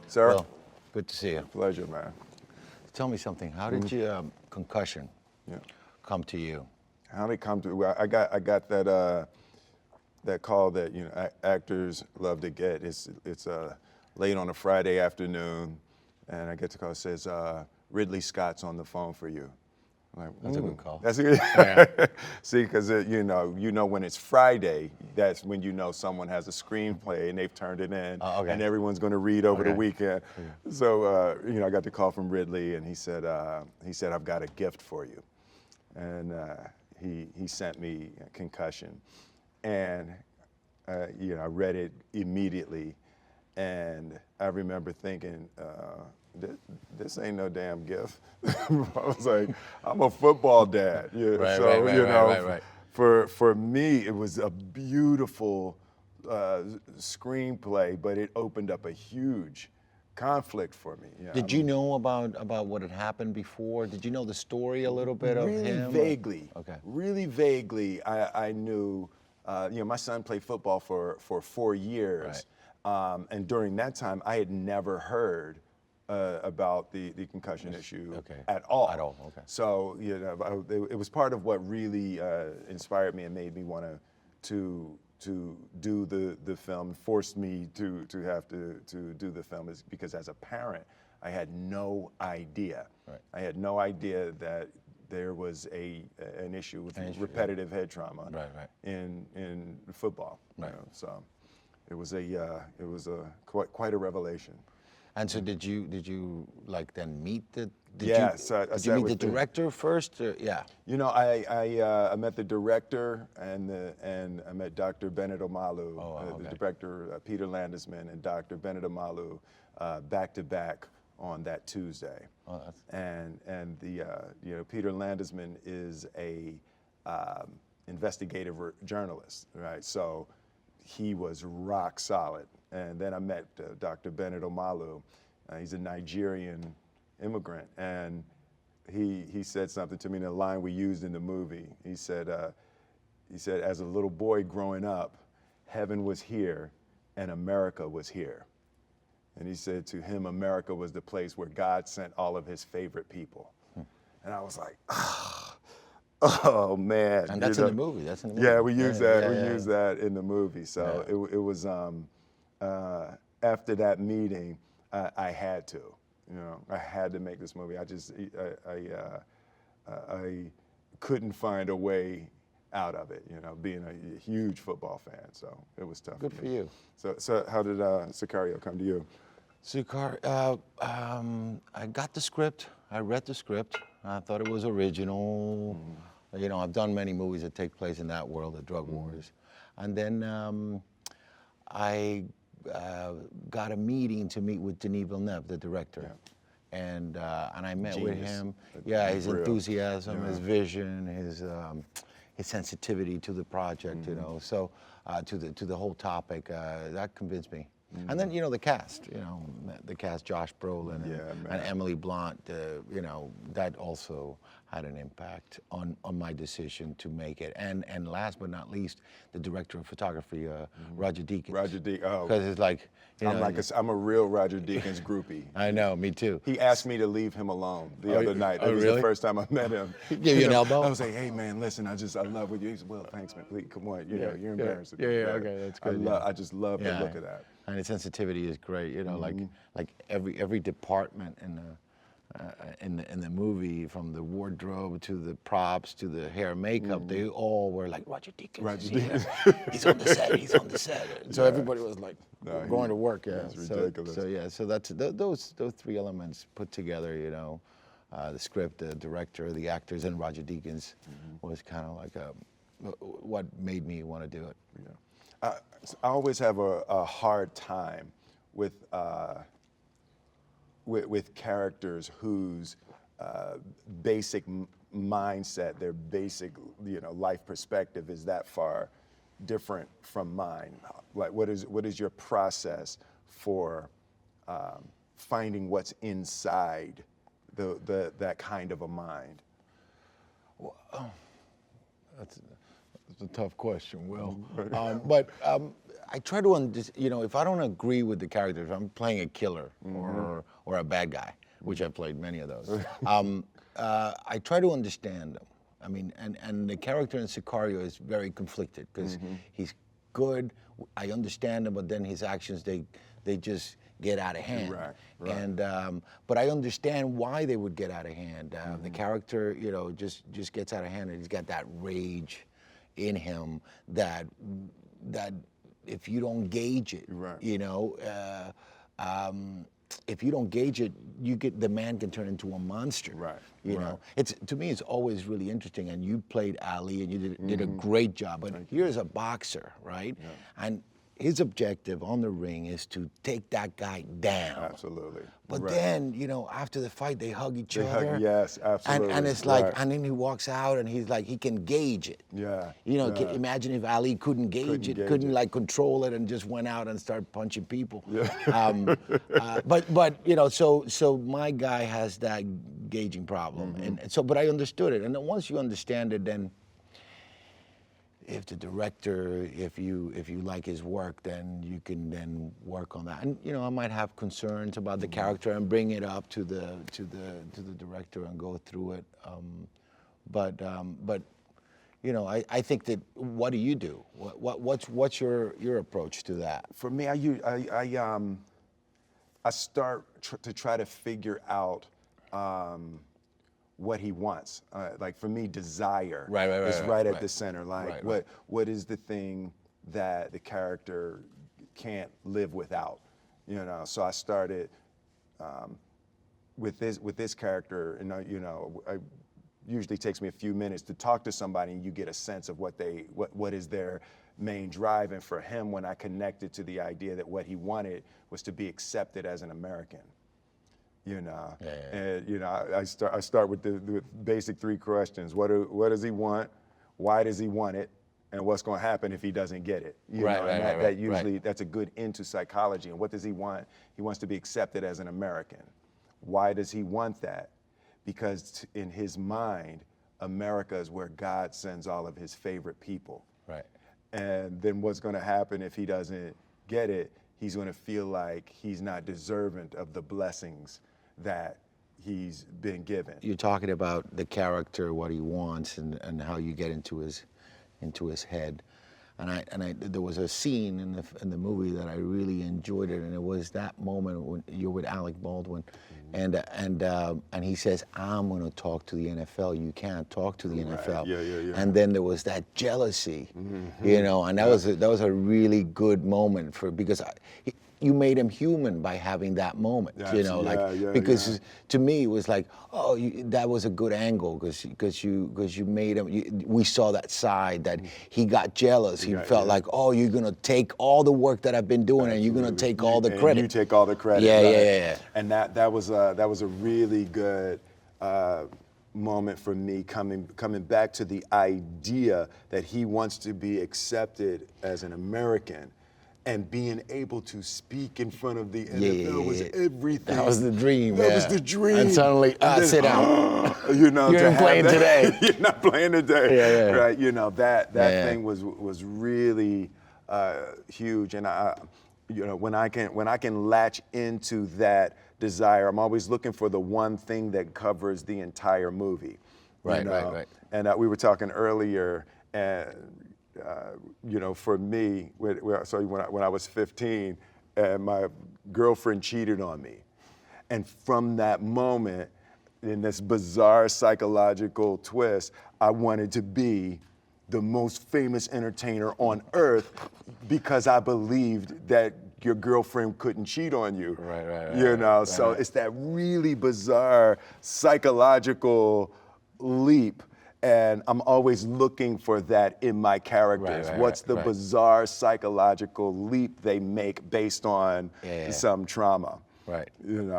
Sir? Well, good to see you. Pleasure, man. Tell me something. How did your concussion come to you? How did it come to? Well, I got that call that actors love to get. It's late on a Friday afternoon, and I get the call. It says Ridley Scott's on the phone for you. I'm like, That's a good call. That's a good. Yeah. See, because you know when it's Friday, that's when you know someone has a screenplay and they've turned it in, and everyone's going to read over the weekend. So I got the call from Ridley, and he said I've got a gift for you, and he sent me a Concussion, and I read it immediately, and I remember thinking. This ain't no damn gift. I was like, I'm a football dad. Right. For me, it was a beautiful screenplay, but it opened up a huge conflict for me. Did you know about what had happened before? Did you know the story a little bit of him? Really vaguely. Okay. Really vaguely, I knew. My son played football for 4 years, and during that time, I had never heard about the concussion issue at all. Okay. So it was part of what really inspired me and made me want to do the film, forced me to have to do the film, is because as a parent, I had no idea. Right. I had no idea that there was an issue with repetitive head trauma in football. Right. So it was quite a revelation. And so did you like then meet the? Did you meet the director first? Yeah. I met the director and I met Dr. Bennet Omalu, the director Peter Landesman and Dr. Bennet Omalu back to back on that Tuesday. Oh, and Peter Landesman is a investigative journalist, right? So he was rock solid. And then I met Dr. Bennet Omalu. He's a Nigerian immigrant, and he said something to me in a line we used in the movie. He said, as a little boy growing up, heaven was here, and America was here. And he said to him, America was the place where God sent all of his favorite people. And I was like, oh man. And that's in the movie. That's in the movie. Yeah, we used that. We used that in the movie. So it was. After that meeting, I had to. I had to make this movie. I couldn't find a way out of it. Being a huge football fan, so it was tough. Good for you. So how did Sicario come to you? Sicario, I got the script. I read the script. I thought it was original. I've done many movies that take place in that world, the drug wars, and then I got a meeting to meet with Denis Villeneuve, the director, and I met with him. Yeah, his enthusiasm, his vision, his sensitivity to the project, so to the whole topic, that convinced me. And then the cast, Josh Brolin and Emily Blunt, that also had an impact on my decision to make it. And last but not least, the director of photography, Roger Deakins. Roger Deakins, because it's like, I'm a real Roger Deakins groupie. I know, me too. He asked me to leave him alone the other night. It was the first time I met him. He gave you an elbow? I was like, hey man, listen, I love what you. He said, well, thanks man, please, come on, you're embarrassed. Okay, that's good. I just love the look of that. And his sensitivity is great, like every department in the movie, from the wardrobe to the props to the hair and makeup, they all were like, Roger Deakins. Roger Deakins. He's on the set. He's on the set. So everybody was like going to work. Yeah, that's ridiculous. So that's those three elements put together. The script, the director, the actors, and Roger Deakins was kind of like what made me want to do it. Yeah. I always have a hard time with characters whose basic mindset, their basic life perspective is that far different from mine. Like, what is your process for finding what's inside that kind of a mind? Well, It's a tough question, Will. But I try to if I don't agree with the character, if I'm playing a killer or a bad guy, which I've played many of those, I try to understand them. I mean, and the character in Sicario is very conflicted because he's good. I understand him, but then his actions they just get out of hand. Right, right. And but I understand why they would get out of hand. The character, just gets out of hand, and he's got that rage in him that if you don't gauge it, Right. If you don't gauge it, the man can turn into a monster. Right. You know, to me, it's always really interesting. And you played Ali, and you did a great job. But here's a boxer, right? Yeah. And his objective on the ring is to take that guy down. Absolutely. But then, after the fight, they hug each other. Yes, absolutely. And it's like, and then he walks out, and he's like, he can gauge it. Yeah. Imagine if Ali couldn't gauge it, couldn't like control it, and just went out and started punching people. Yeah. But so my guy has that gauging problem, and so, but I understood it, and then once you understand it, then. If the director, if you like his work, then you can then work on that. And I might have concerns about the character and bring it up to the director and go through it. But I think that. What do you do? What's your approach to that? For me, I start to try to figure out. What he wants, like for me, desire is right at the center. Like what is the thing that the character can't live without? So I started with this character, and it usually takes me a few minutes to talk to somebody, and you get a sense of what is their main drive. And for him, when I connected to the idea that what he wanted was to be accepted as an American. And I start with the basic three questions: what does he want? Why does he want it? And what's going to happen if he doesn't get it? That's a good into psychology. And what does he want? He wants to be accepted as an American. Why does he want that? Because in his mind, America is where God sends all of his favorite people. Right. And then what's going to happen if he doesn't get it? He's going to feel like he's not deserving of the blessings that he's been given. You're talking about the character, what he wants, and how you get into his head. And there was a scene in the movie that I really enjoyed it, and it was that moment when you're with Alec Baldwin, and he says, "I'm going to talk to the NFL. You can't talk to the NFL." Yeah. And then there was that jealousy, and that was a really good moment because you made him human by having that moment, because to me it was like, that was a good angle because you made him. We saw that side that he got jealous. He felt like, you're gonna take all the work that I've been doing, and you're gonna take all the credit. You take all the credit. Yeah. And that was a really good moment for me, coming back to the idea that he wants to be accepted as an American. And being able to speak in front of the NFL was everything. That was the dream. That was the dream. And suddenly, sit down. You're not playing today. You're not playing today. Yeah. Right. That thing was really huge. And when I can latch into that desire, I'm always looking for the one thing that covers the entire movie. Right. And we were talking earlier, and for me, when I was 15, and my girlfriend cheated on me. And from that moment, in this bizarre psychological twist, I wanted to be the most famous entertainer on earth because I believed that your girlfriend couldn't cheat on you. Right. So it's that really bizarre psychological leap. And I'm always looking for that in my characters. What's the bizarre psychological leap they make based on some trauma? Right. When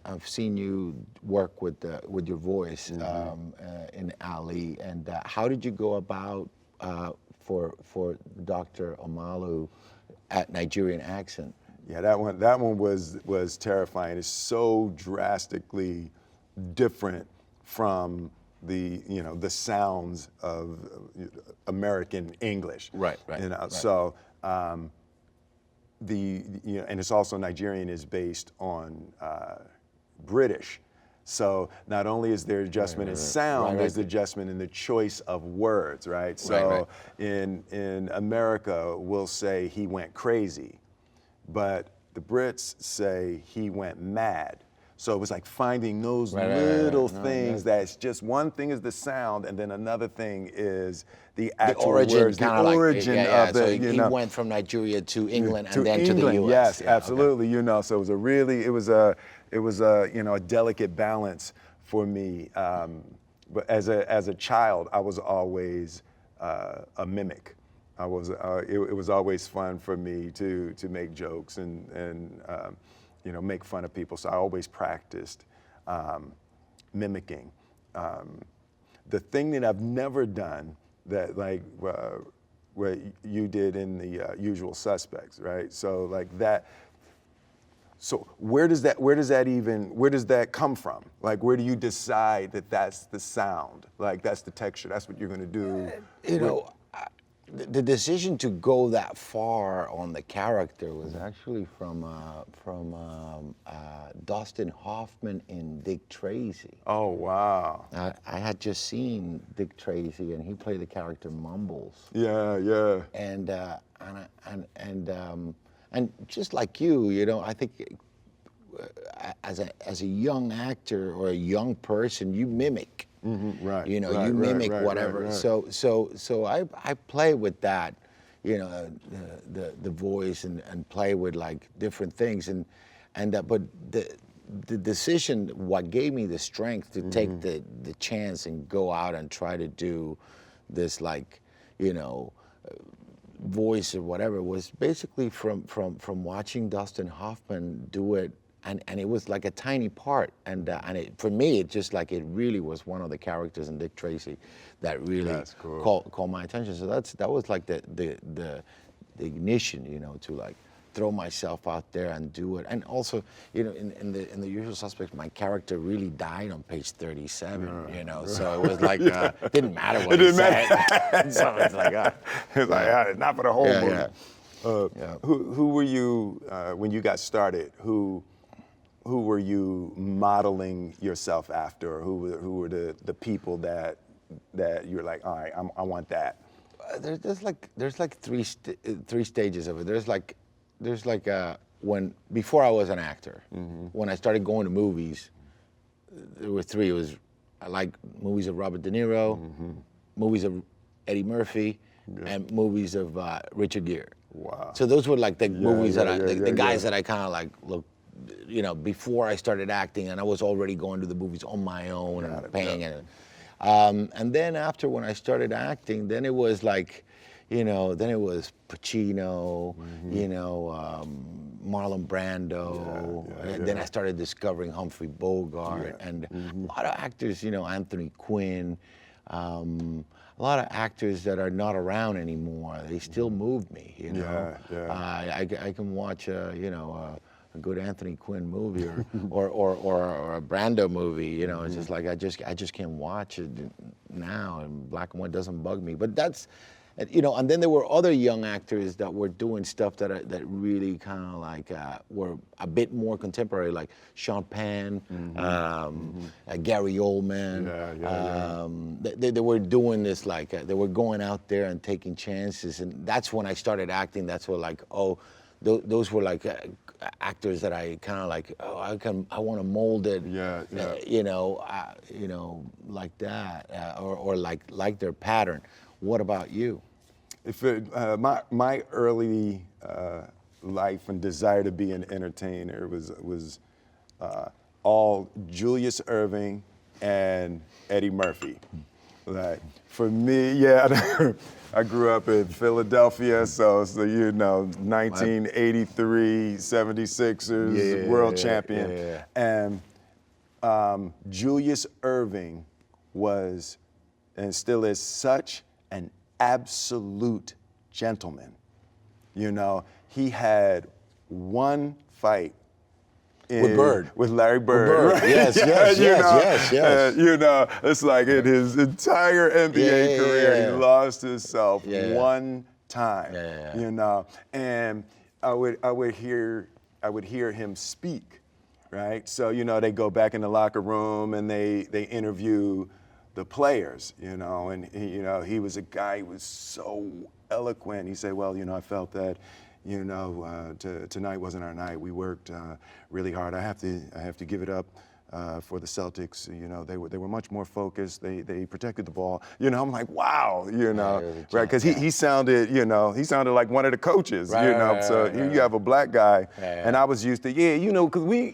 I've seen you work with your voice in Ali, and how did you go about for Dr. Omalu at Nigerian accent? Yeah, that one was terrifying. It's so drastically different from the sounds of American English. Right. So and it's also Nigerian is based on British. So not only is there adjustment in sound, there's adjustment in the choice of words, right? So in America, we'll say he went crazy, but the Brits say he went mad. So it was like finding those little things that's just one thing is the sound, and then another thing is the actual words, the origin of the, so he went from Nigeria to England and then England, to the U.S. Yes, absolutely. So it was a a delicate balance for me. But as a child, I was always a mimic. It was always fun for me to make jokes and make fun of people. So I always practiced mimicking. The thing that I've never done that what you did in the Usual Suspects, right? So like that. So where does that come from? Like, where do you decide that that's the sound? Like, that's the texture. That's what you're going to do. The decision to go that far on the character was actually from Dustin Hoffman in Dick Tracy. Oh wow! I had just seen Dick Tracy, and he played the character Mumbles. Yeah. And just like you, I think as a young actor or a young person, you mimic. Mm-hmm, right. You mimic whatever. Right. So I play with that, the voice and play with like different things but the decision, what gave me the strength to take the chance and go out and try to do this voice or whatever was basically from watching Dustin Hoffman do it, and it was like a tiny part, and for me it just like it really was one of the characters in Dick Tracy that really called my attention. So that was like the ignition, to like throw myself out there and do it. And also, in the Usual Suspects, my character really died on page 37. So it was like it didn't matter what he said. So it's like it's like not for the whole movie. Yeah. Who were you when you got started? Who were you modeling yourself after? Who were the people that you're like, all right, I want that? There's like three stages of it. There's like when before I was an actor, when I started going to movies, there were three. It was I like movies of Robert De Niro, movies of Eddie Murphy, and movies of Richard Gere. Wow. So those were like the movies the guys that I kind of like looked, before I started acting, and I was already going to the movies on my own and paying it. And then after when I started acting, then it was like, then it was Pacino, Marlon Brando, and then I started discovering Humphrey Bogart and a lot of actors, Anthony Quinn, a lot of actors that are not around anymore. They still move me, I can watch a good Anthony Quinn movie or a Brando movie, it's just like I just can't watch it now, and black and white doesn't bug me. But that's, and then there were other young actors that were doing stuff that really kind of like were a bit more contemporary, like Sean Penn, Gary Oldman. They were doing this they were going out there and taking chances, and that's when I started acting. That's what those were like actors that I kind of like. I want to mold it. Like that, or like their pattern. What about you? My early life and desire to be an entertainer was all Julius Erving and Eddie Murphy. Like for me, I grew up in Philadelphia, so 1983 76ers world champion, and Julius Erving was and still is such an absolute gentleman. He had one fight With Bird. With Larry Bird. Bird. Right? Yes, yes, yes. You know, it's like in his entire NBA career, he lost himself one time. You know, and I would hear him speak, right? So you know, they go back in the locker room and they interview the players, you know, and he was a guy who was so eloquent. He said, well, you know, I felt that, you know, tonight wasn't our night. We worked really hard. I have to give it up for the Celtics. You know, they were much more focused. They protected the ball. You know, I'm like, wow, you know, right? Because he sounded, you know, like one of the coaches. You know, so you have a black guy, and I was used to, you know, because the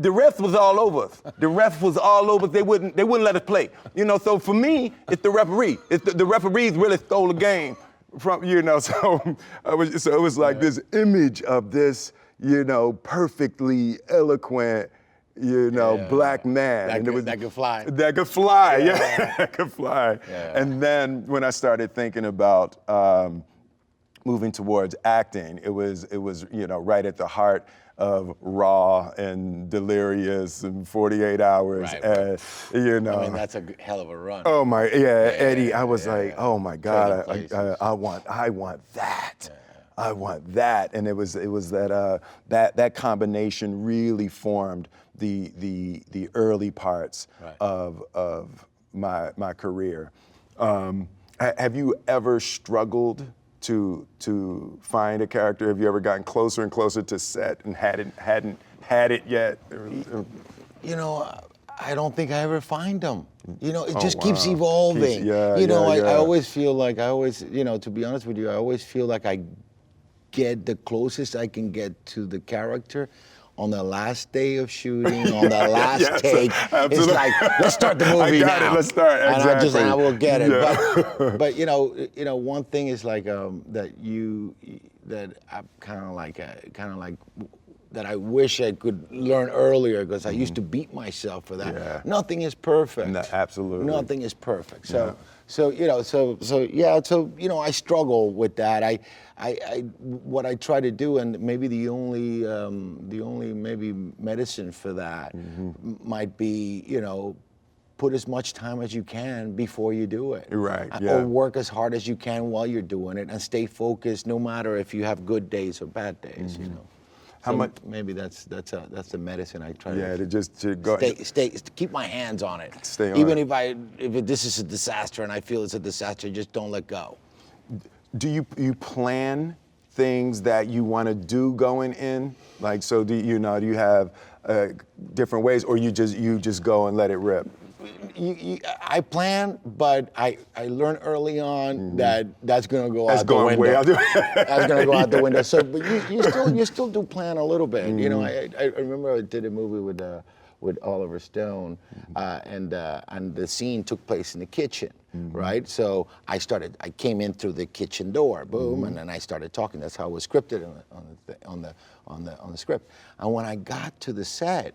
refs was all over us. The refs was all over us. They wouldn't let us play. You know, so for me, it's the referee. The referees really stole the game. From, you know, so it was like this image of this, you know, perfectly eloquent, you know, black man. That could fly. That could fly, that could fly. And then when I started thinking about moving towards acting, it was you know, right at the heart of Raw and Delirious and 48 Hours. Right. You know. I mean, that's a hell of a run. Oh my, Eddie, I was like, oh my God, I want that. I want that. And it was that combination really formed the early parts of my career. Have you ever struggled to find a character? Have you ever gotten closer and closer to set and hadn't had it yet? You know, I don't think I ever find them. You know, it just keeps evolving. I always feel like you know, to be honest with you, I always feel like I get the closest I can get to the character on the last day of shooting, on the last take. Absolutely. It's like, let's start the movie now. Let's start. Exactly. And I will get it. Yeah. But you know, one thing is like that I'm kind of like that I wish I could learn earlier, because I used to beat myself for that. Yeah. Nothing is perfect. No, absolutely. Nothing is perfect. So you know, I struggle with that. What I try to do, and maybe the only maybe medicine for that might be, you know, put as much time as you can before you do it. Right. Or work as hard as you can while you're doing it, and stay focused, no matter if you have good days or bad days. You know. How much? Maybe that's the medicine I try to go keep my hands on it. Stay on Even it. if this is a disaster and I feel it's a disaster, just don't let go. Do you plan things that you want to do going in? Like, so do you have different ways, or you just go and let it rip? I plan, but I learned early on that that's going to go out the window. That's going to go out the window. So, but you still do plan a little bit. You know, I remember I did a movie with Oliver Stone, and the scene took place in the kitchen, right? So I came in through the kitchen door, boom, and then I started talking. That's how it was scripted on the script. And when I got to the set,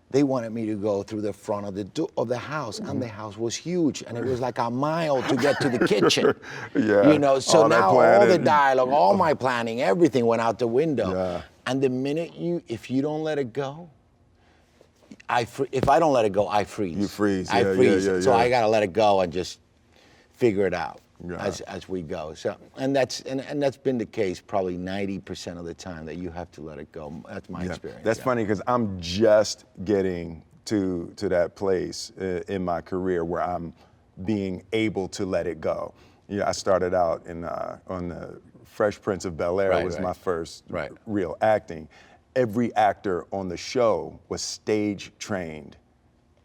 they wanted me to go through the front of the house, and the house was huge, and it was like a mile to get to the kitchen. You know, so now all the dialogue, all my planning, everything went out the window. Yeah. And the minute if you don't let it go, if I don't let it go, I freeze. You freeze. I freeze. So I got to let it go and just figure it out as we go. So and that's been the case probably 90% of the time, that you have to let it go. That's my experience. That's funny, because I'm just getting to that place in my career where I'm being able to let it go. You know, I started out on the Fresh Prince of Bel-Air. Was my first real acting. Every actor on the show was stage trained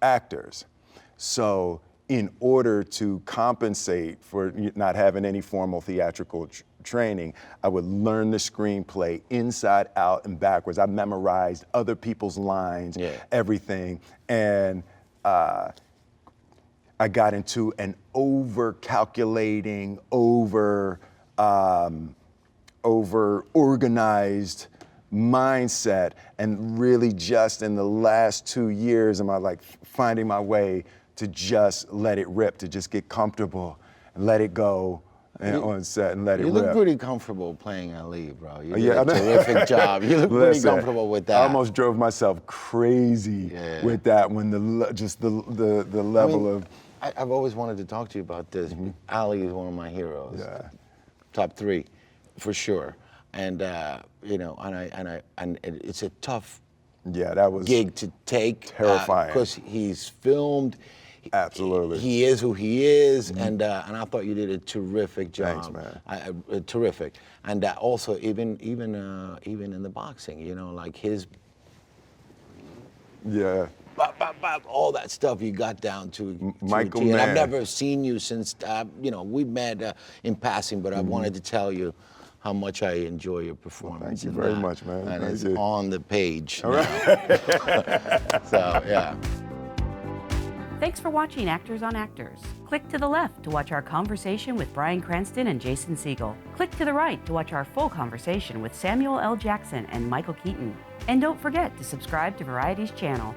actors. So in order to compensate for not having any formal theatrical training, I would learn the screenplay inside out and backwards. I memorized other people's lines, everything. And I got into an over-calculating, over-organized mindset, and really just in the last 2 years am I like finding my way to just let it rip, to just get comfortable and let it go on set and let it You rip. look pretty comfortable playing Ali, bro. You did Yeah, a terrific job. You look pretty comfortable with that. I almost drove myself crazy with that when the level of. I've always wanted to talk to you about this. Ali is one of my heroes. Yeah. Top 3, for sure. And you know, and it's a tough that was gig to take. terrifying. Because he's filmed. Absolutely. He is who he is, and I thought you did a terrific job. Thanks, man. Terrific. And also, even in the boxing, you know, like his. Yeah. All that stuff you got down to Michael a T. And I've Mann. never seen you since, you know, we met in passing, but I wanted to tell you how much I enjoy your performance. Thank you very much, man. And Thank it's you. on the page. All now. right. So, yeah. Thanks for watching Actors on Actors. Click to the left to watch our conversation with Bryan Cranston and Jason Segel. Click to the right to watch our full conversation with Samuel L. Jackson and Michael Keaton. And don't forget to subscribe to Variety's channel.